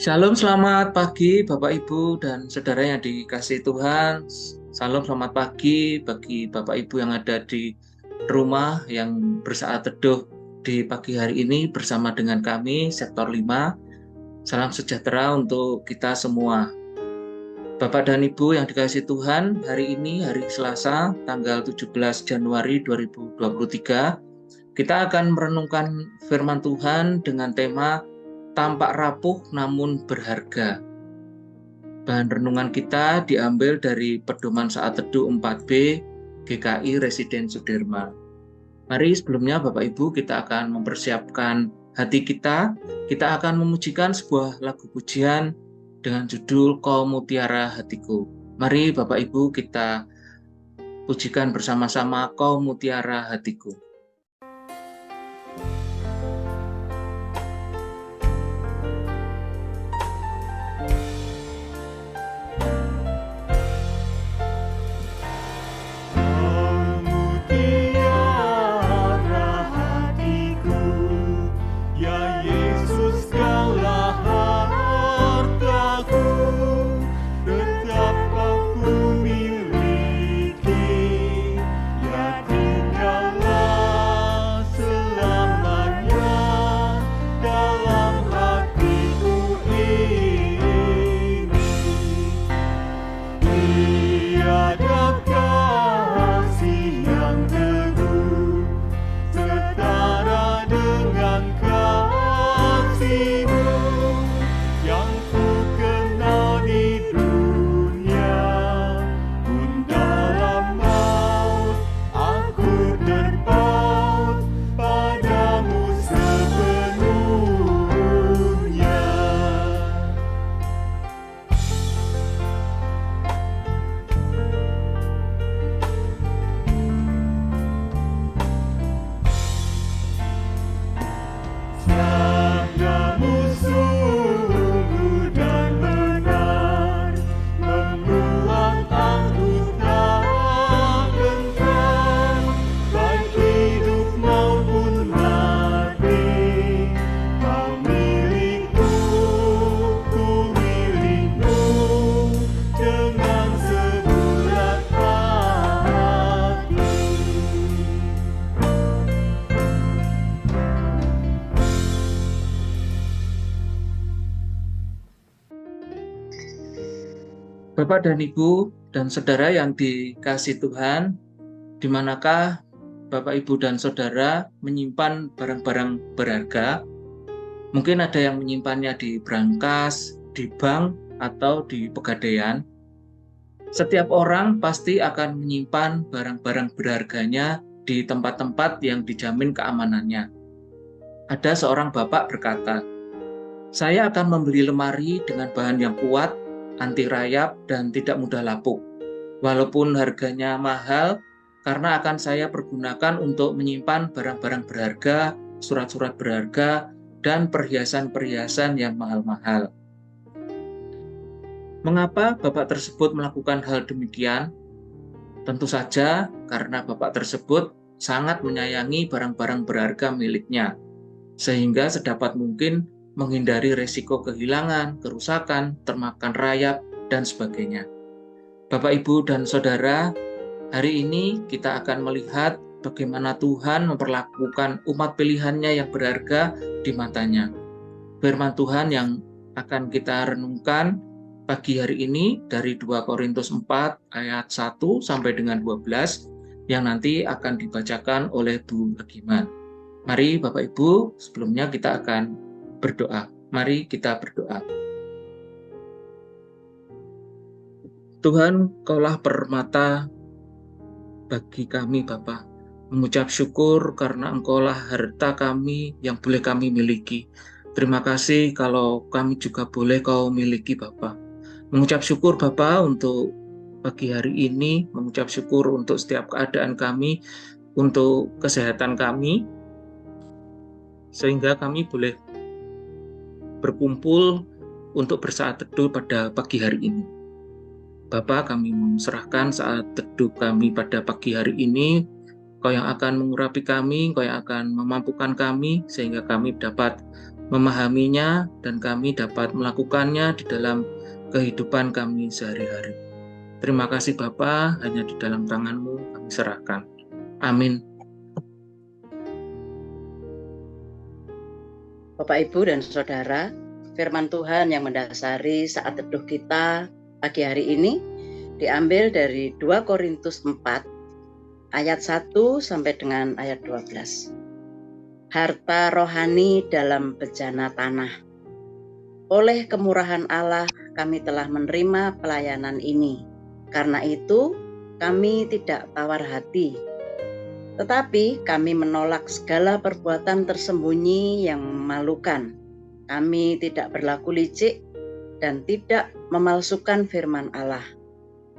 Shalom, selamat pagi Bapak Ibu dan saudara yang dikasihi Tuhan. Salam selamat pagi bagi Bapak Ibu yang ada di rumah yang bersaat teduh di pagi hari ini bersama dengan kami Sektor 5. Salam sejahtera untuk kita semua. Bapak dan Ibu yang dikasihi Tuhan, hari ini hari Selasa tanggal 17 Januari 2023 kita akan merenungkan firman Tuhan dengan tema tampak rapuh namun berharga. Bahan renungan kita diambil dari Pedoman Saat Teduh 4B GKI Residen Sudirman. Mari sebelumnya Bapak Ibu kita akan mempersiapkan hati kita. Kita akan memujikan sebuah lagu pujian dengan judul Kau Mutiara Hatiku. Mari Bapak Ibu kita pujikan bersama-sama Kau Mutiara Hatiku. Bapak dan Ibu dan saudara yang dikasihi Tuhan, di manakah Bapak Ibu dan saudara menyimpan barang-barang berharga? Mungkin ada yang menyimpannya di brankas, di bank, atau di pegadaian. Setiap orang pasti akan menyimpan barang-barang berharganya di tempat-tempat yang dijamin keamanannya. Ada seorang bapak berkata, "Saya akan membeli lemari dengan bahan yang kuat, anti rayap, dan tidak mudah lapuk. Walaupun harganya mahal, karena akan saya pergunakan untuk menyimpan barang-barang berharga, surat-surat berharga, dan perhiasan-perhiasan yang mahal-mahal." Mengapa bapak tersebut melakukan hal demikian? Tentu saja karena bapak tersebut sangat menyayangi barang-barang berharga miliknya, sehingga sedapat mungkin menghindari resiko kehilangan, kerusakan, termakan rayap, dan sebagainya. Bapak, Ibu, dan Saudara, hari ini kita akan melihat bagaimana Tuhan memperlakukan umat pilihannya yang berharga di matanya. Firman Tuhan yang akan kita renungkan pagi hari ini dari 2 Korintus 4 ayat 1 sampai dengan 12 yang nanti akan dibacakan oleh Bu Regiman. Mari Bapak Ibu, sebelumnya kita akan berdoa. Mari kita berdoa. Tuhan, Kaulah permata bagi kami Bapa. Mengucap syukur karena Engkaulah harta kami yang boleh kami miliki. Terima kasih kalau kami juga boleh Kau miliki Bapa. Mengucap syukur Bapa untuk pagi hari ini, mengucap syukur untuk setiap keadaan kami, untuk kesehatan kami, sehingga kami boleh berkumpul untuk bersaat teduh pada pagi hari ini. Bapa, kami menserahkan saat teduh kami pada pagi hari ini. Kau yang akan mengurapi kami, Kau yang akan memampukan kami, sehingga kami dapat memahaminya, dan kami dapat melakukannya di dalam kehidupan kami sehari-hari. Terima kasih Bapa, hanya di dalam tangan-Mu kami serahkan. Amin. Bapak, Ibu, dan Saudara, firman Tuhan yang mendasari saat teduh kita pagi hari ini diambil dari 2 Korintus 4 ayat 1 sampai dengan ayat 12. Harta rohani dalam bejana tanah. Oleh kemurahan Allah kami telah menerima pelayanan ini. Karena itu kami tidak tawar hati, tetapi kami menolak segala perbuatan tersembunyi yang memalukan. Kami tidak berlaku licik dan tidak memalsukan firman Allah.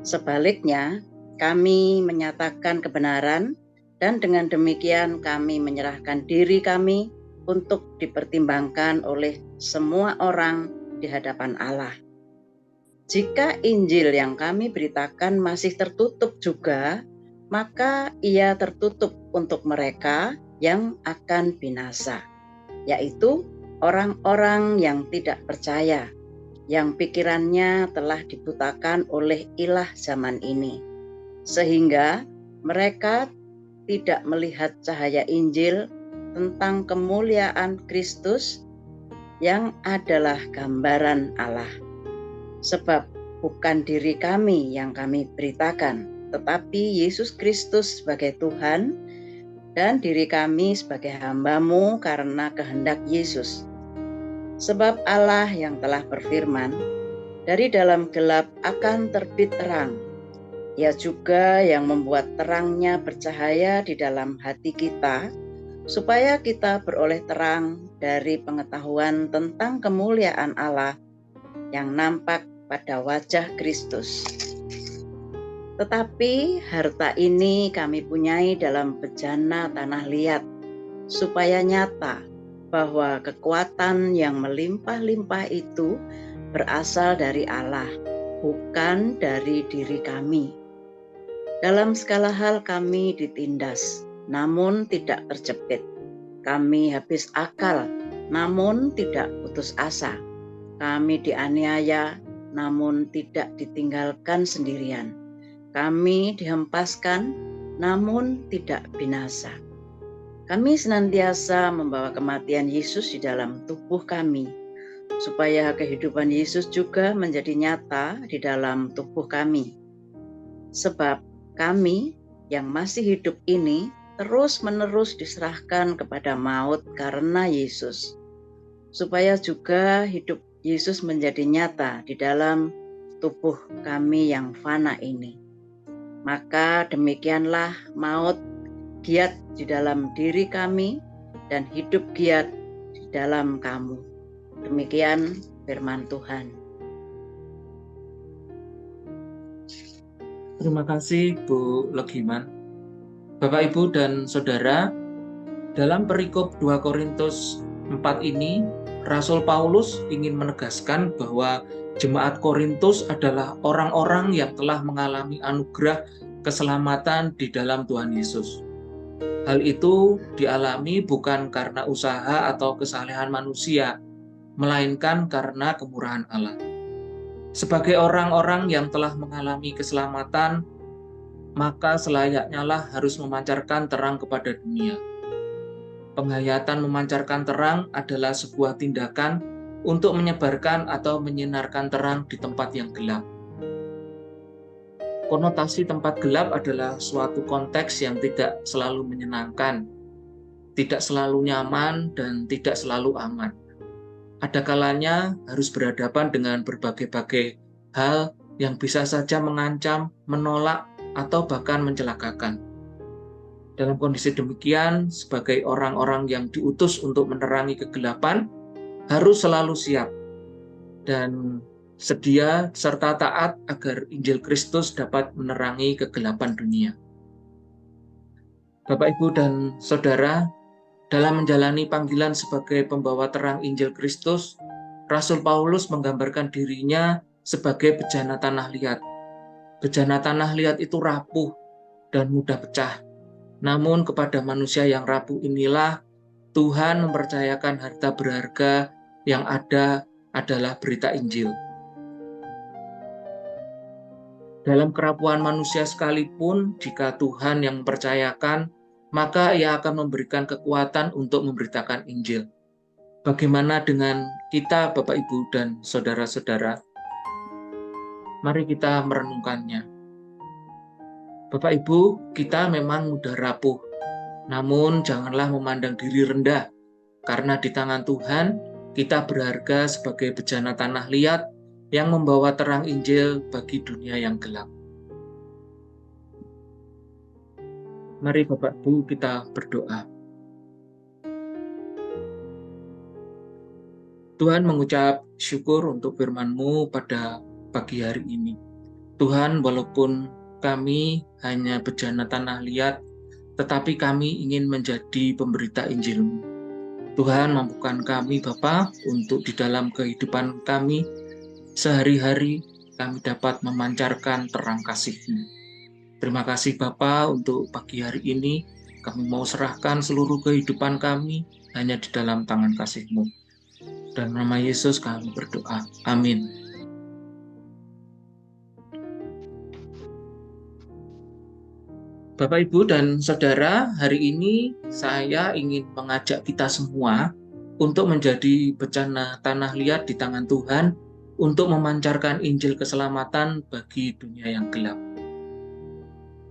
Sebaliknya, kami menyatakan kebenaran, dan dengan demikian kami menyerahkan diri kami untuk dipertimbangkan oleh semua orang di hadapan Allah. Jika Injil yang kami beritakan masih tertutup juga, maka ia tertutup untuk mereka yang akan binasa, yaitu orang-orang yang tidak percaya, yang pikirannya telah dibutakan oleh ilah zaman ini, sehingga mereka tidak melihat cahaya Injil tentang kemuliaan Kristus yang adalah gambaran Allah. Sebab bukan diri kami yang kami beritakan, tetapi Yesus Kristus sebagai Tuhan, dan diri kami sebagai hamba-Mu karena kehendak Yesus. Sebab Allah yang telah berfirman, dari dalam gelap akan terbit terang. Ia juga yang membuat terangnya bercahaya di dalam hati kita, supaya kita beroleh terang dari pengetahuan tentang kemuliaan Allah yang nampak pada wajah Kristus. Tetapi harta ini kami punyai dalam bejana tanah liat, supaya nyata bahwa kekuatan yang melimpah-limpah itu berasal dari Allah, bukan dari diri kami. Dalam segala hal kami ditindas, namun tidak terjepit. Kami habis akal, namun tidak putus asa. Kami dianiaya, namun tidak ditinggalkan sendirian. Kami dihempaskan, namun tidak binasa. Kami senantiasa membawa kematian Yesus di dalam tubuh kami, supaya kehidupan Yesus juga menjadi nyata di dalam tubuh kami. Sebab kami yang masih hidup ini terus-menerus diserahkan kepada maut karena Yesus, supaya juga hidup Yesus menjadi nyata di dalam tubuh kami yang fana ini. Maka demikianlah maut giat di dalam diri kami dan hidup giat di dalam kamu. Demikian firman Tuhan. Terima kasih Bu Legiman. Bapak, Ibu, dan Saudara, dalam perikop 2 Korintus 4 ini, Rasul Paulus ingin menegaskan bahwa jemaat Korintus adalah orang-orang yang telah mengalami anugerah keselamatan di dalam Tuhan Yesus. Hal itu dialami bukan karena usaha atau kesalehan manusia, melainkan karena kemurahan Allah. Sebagai orang-orang yang telah mengalami keselamatan, maka selayaknya lah harus memancarkan terang kepada dunia. Penghayatan memancarkan terang adalah sebuah tindakan untuk menyebarkan atau menyinarkan terang di tempat yang gelap. Konotasi tempat gelap adalah suatu konteks yang tidak selalu menyenangkan, tidak selalu nyaman, dan tidak selalu aman. Ada kalanya harus berhadapan dengan berbagai-bagai hal yang bisa saja mengancam, menolak, atau bahkan mencelakakan. Dalam kondisi demikian, sebagai orang-orang yang diutus untuk menerangi kegelapan, harus selalu siap dan sedia serta taat agar Injil Kristus dapat menerangi kegelapan dunia. Bapak, Ibu, dan Saudara, dalam menjalani panggilan sebagai pembawa terang Injil Kristus, Rasul Paulus menggambarkan dirinya sebagai bejana tanah liat. Bejana tanah liat itu rapuh dan mudah pecah. Namun kepada manusia yang rapuh inilah Tuhan mempercayakan harta berharga yang ada adalah berita Injil. Dalam kerapuhan manusia sekalipun, jika Tuhan yang mempercayakan, maka Ia akan memberikan kekuatan untuk memberitakan Injil. Bagaimana dengan kita, Bapak, Ibu, dan saudara-saudara? Mari kita merenungkannya. Bapak, Ibu, kita memang mudah rapuh, namun janganlah memandang diri rendah, karena di tangan Tuhan kita berharga sebagai bejana tanah liat yang membawa terang Injil bagi dunia yang gelap. Mari Bapak Ibu kita berdoa. Tuhan, mengucap syukur untuk firman-Mu pada pagi hari ini. Tuhan, walaupun kami hanya bejana tanah liat, tetapi kami ingin menjadi pemberita Injil-Mu. Tuhan, mampukan kami Bapa untuk di dalam kehidupan kami sehari-hari kami dapat memancarkan terang kasih-Mu. Terima kasih Bapa untuk pagi hari ini. Kami mau serahkan seluruh kehidupan kami hanya di dalam tangan kasih-Mu. Dalam nama Yesus kami berdoa. Amin. Bapak, Ibu, dan Saudara, hari ini saya ingin mengajak kita semua untuk menjadi bejana tanah liat di tangan Tuhan untuk memancarkan Injil keselamatan bagi dunia yang gelap.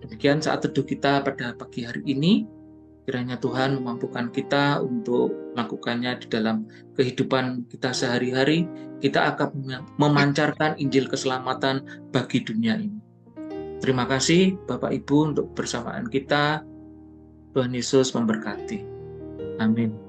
Demikian saat teduh kita pada pagi hari ini. Kiranya Tuhan memampukan kita untuk melakukannya di dalam kehidupan kita sehari-hari. Kita akan memancarkan Injil keselamatan bagi dunia ini. Terima kasih Bapak Ibu untuk bersamaan kita. Tuhan Yesus memberkati. Amin.